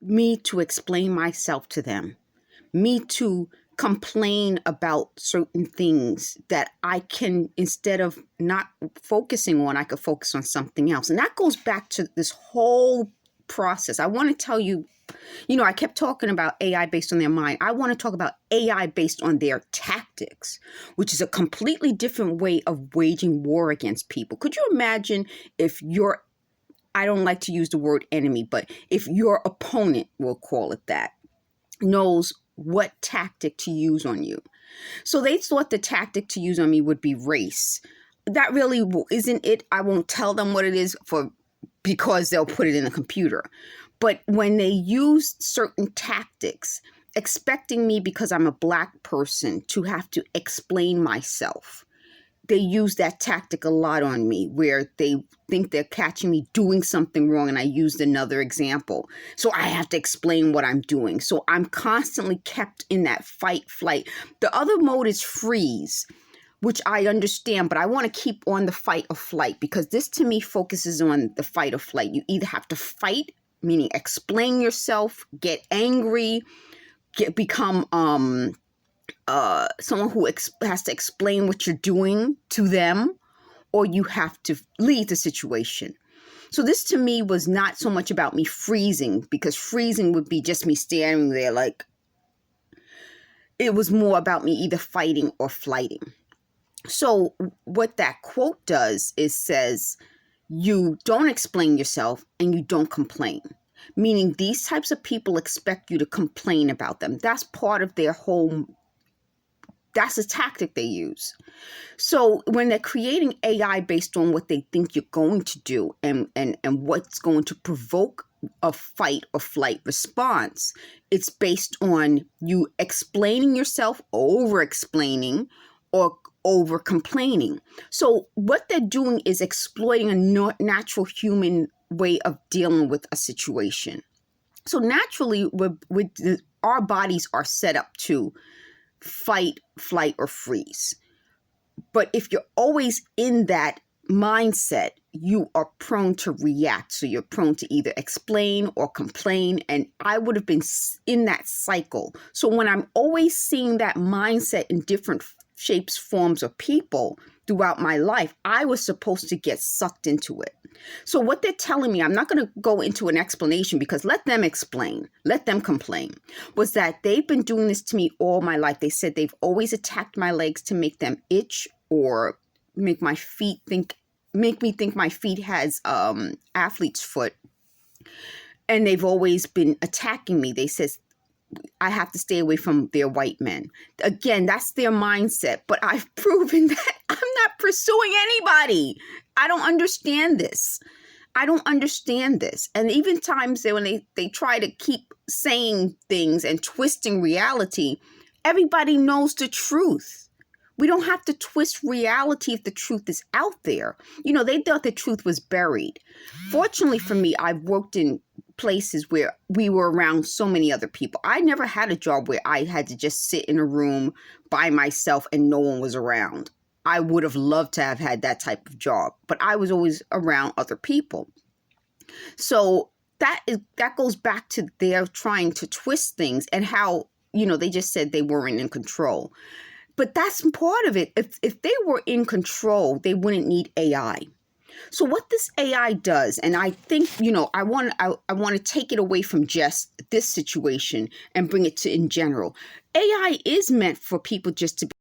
me to explain myself to them, me to complain about certain things that I can, instead of not focusing on, I could focus on something else. And that goes back to this whole process. I want to tell you, I kept talking about AI based on their mind. I want to talk about AI based on their tactics, which is a completely different way of waging war against people. Could you imagine if I don't like to use the word enemy, but if your opponent, we'll call it that, knows what tactic to use on you. So they thought the tactic to use on me would be race. That really isn't it. I won't tell them what it is because they'll put it in the computer. But when they use certain tactics, expecting me, because I'm a Black person, to have to explain myself, they use that tactic a lot on me, where they think they're catching me doing something wrong. And I used another example. So I have to explain what I'm doing. So I'm constantly kept in that fight, flight. The other mode is freeze, which I understand, but I want to keep on the fight or flight, because this to me focuses on the fight or flight. You either have to fight, meaning explain yourself, get angry, become someone who has to explain what you're doing to them, or you have to leave the situation. So this to me was not so much about me freezing, because freezing would be just me standing there like, it was more about me either fighting or flighting. So what that quote does is says, you don't explain yourself and you don't complain. Meaning these types of people expect you to complain about them. That's part of their whole, that's a tactic they use. So when they're creating AI based on what they think you're going to do and what's going to provoke a fight or flight response, it's based on you explaining yourself, over explaining, or over complaining. So what they're doing is exploiting a natural human way of dealing with a situation. So naturally, our bodies are set up to fight, flight, or freeze. But if you're always in that mindset, you are prone to react. So you're prone to either explain or complain. And I would have been in that cycle. So when I'm always seeing that mindset in different shapes, forms, or people throughout my life, I was supposed to get sucked into it. So what they're telling me, I'm not going to go into an explanation, because let them explain, let them complain, was that they've been doing this to me all my life. They said they've always attacked my legs to make them itch, or make me think my feet has athlete's foot. And they've always been attacking me. They says I have to stay away from their white men. Again, that's their mindset. But I've proven that I'm not pursuing anybody. I don't understand this. I don't understand this. And even times when they try to keep saying things and twisting reality, everybody knows the truth. We don't have to twist reality if the truth is out there. They thought the truth was buried. Fortunately for me, I've worked in places where we were around so many other people. I never had a job where I had to just sit in a room by myself and no one was around. I would have loved to have had that type of job, but I was always around other people. So that goes back to their trying to twist things, and how, they just said they weren't in control. But that's part of it. If they were in control, they wouldn't need AI. So what this AI does, and I think, I want to take it away from just this situation and bring it to in general. AI is meant for people just to be